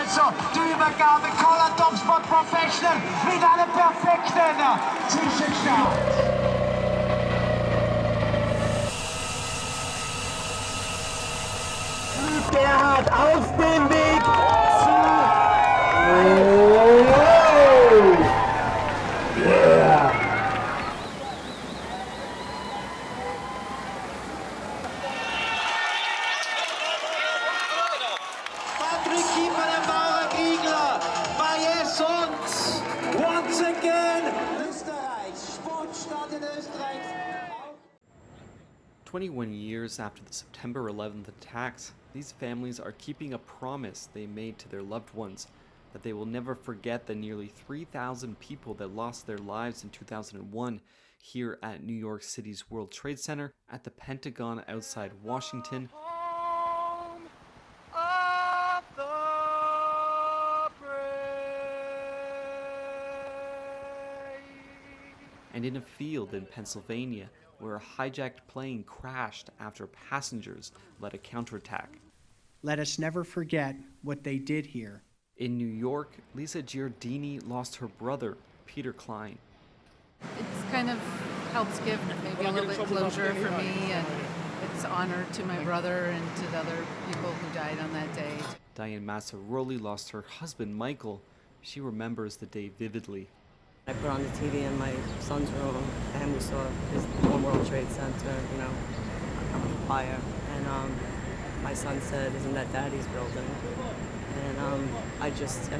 Also die Übergabe Kolland Topsport Professional mit einem perfekten Zwischenstart. Gerhard auf dem Weg zu... Yeah. Once again, Österreich, Sportstadt in Österreich. 21 years after the September 11th attacks, these families are keeping a promise they made to their loved ones, that they will never forget the nearly 3,000 people that lost their lives in 2001 here at New York City's World Trade Center, at the Pentagon outside Washington, and in a field in Pennsylvania where a hijacked plane crashed after passengers led a counterattack. Let us never forget what they did here. In New York, Lisa Giardini lost her brother, Peter Klein. It's kind of helps give maybe a little bit closure for me, and it's honor to my brother and to the other people who died on that day. Diane Massaroli lost her husband, Michael. She remembers the day vividly. I put on the TV in my son's room, and we saw his One World Trade Center, you know, on fire. And my son said, "Isn't that Daddy's building?" And I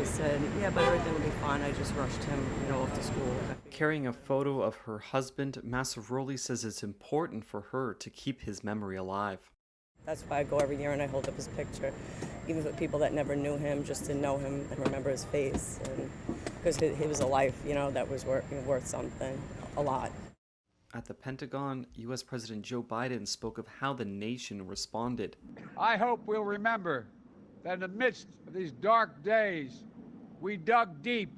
said, "Yeah, but everything will be fine." I just rushed him, you know, off to school. Carrying a photo of her husband, Massaroli says it's important for her to keep his memory alive. That's why I go every year and I hold up his picture, even for people that never knew him, just to know him and remember his face. And because he was a life, you know, that was worth something, a lot. At the Pentagon, U.S. President Joe Biden spoke of how the nation responded. I hope we'll remember that in the midst of these dark days, we dug deep,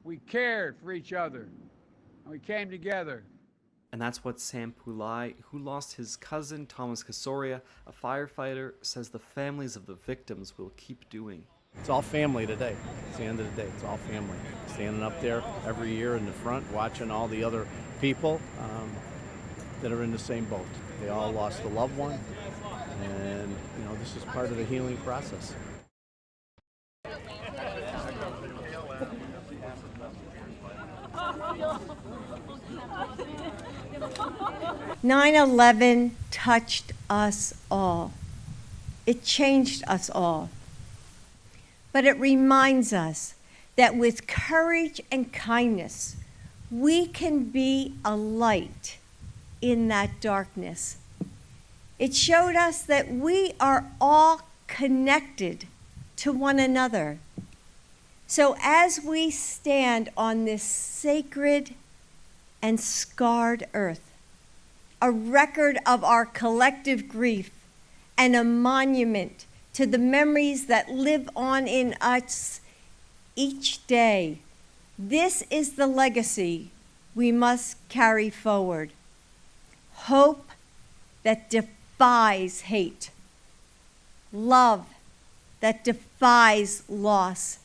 we cared for each other, and we came together. And that's what Sam Pulai, who lost his cousin Thomas Casoria, a firefighter, says the families of the victims will keep doing. It's all family today. It's the end of the day. It's all family. Standing up there every year in the front, watching all the other people that are in the same boat. They all lost a loved one, and you know, this is part of the healing process. 9/11 touched us all. It changed us all. But it reminds us that with courage and kindness, we can be a light in that darkness. It showed us that we are all connected to one another. So as we stand on this sacred and scarred earth, a record of our collective grief and a monument to the memories that live on in us each day, this is the legacy we must carry forward. Hope that defies hate. Love that defies loss.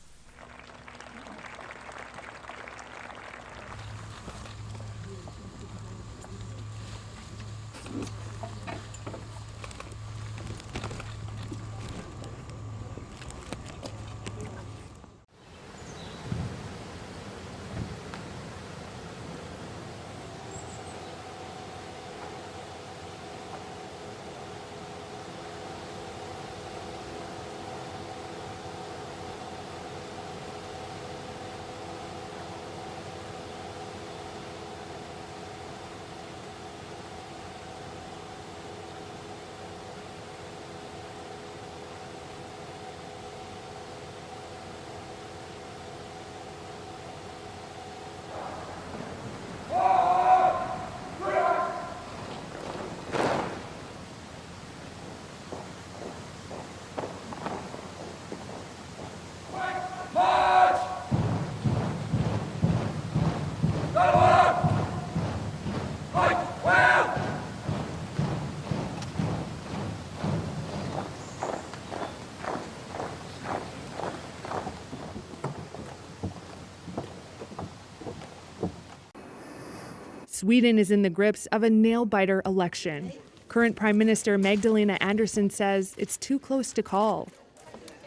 Sweden is in the grips of a nail-biter election. Current Prime Minister Magdalena Andersson says it's too close to call.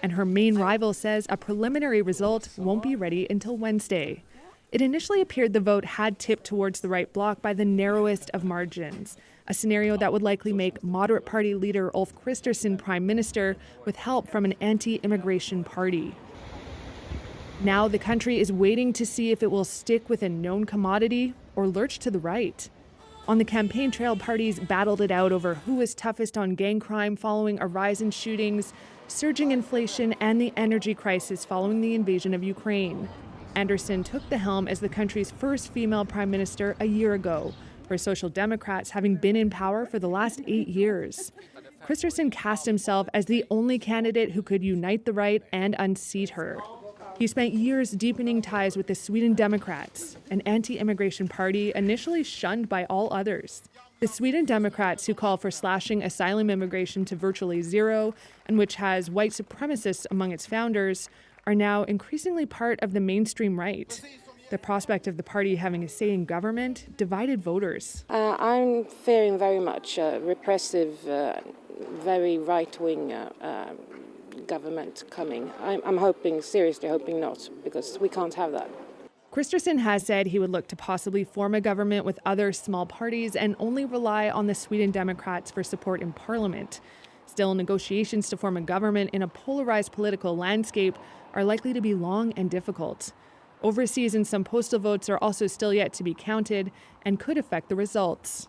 And her main rival says a preliminary result won't be ready until Wednesday. It initially appeared the vote had tipped towards the right bloc by the narrowest of margins, a scenario that would likely make moderate party leader Ulf Kristersson prime minister with help from an anti-immigration party. Now the country is waiting to see if it will stick with a known commodity or lurch to the right. On the campaign trail, parties battled it out over who was toughest on gang crime following a rise in shootings, surging inflation, and the energy crisis following the invasion of Ukraine. Andersson took the helm as the country's first female prime minister a year ago, her Social Democrats having been in power for the last 8 years. Kristersson cast himself as the only candidate who could unite the right and unseat her. He spent years deepening ties with the Sweden Democrats, an anti-immigration party initially shunned by all others. The Sweden Democrats, who call for slashing asylum immigration to virtually zero and which has white supremacists among its founders, are now increasingly part of the mainstream right. The prospect of the party having a say in government divided voters. I'm fearing very much repressive, very right-wing government coming. I'm hoping, seriously hoping not, because we can't have that. Kristersson has said he would look to possibly form a government with other small parties and only rely on the Sweden Democrats for support in parliament. Still, negotiations to form a government in a polarized political landscape are likely to be long and difficult. Overseas and some postal votes are also still yet to be counted and could affect the results.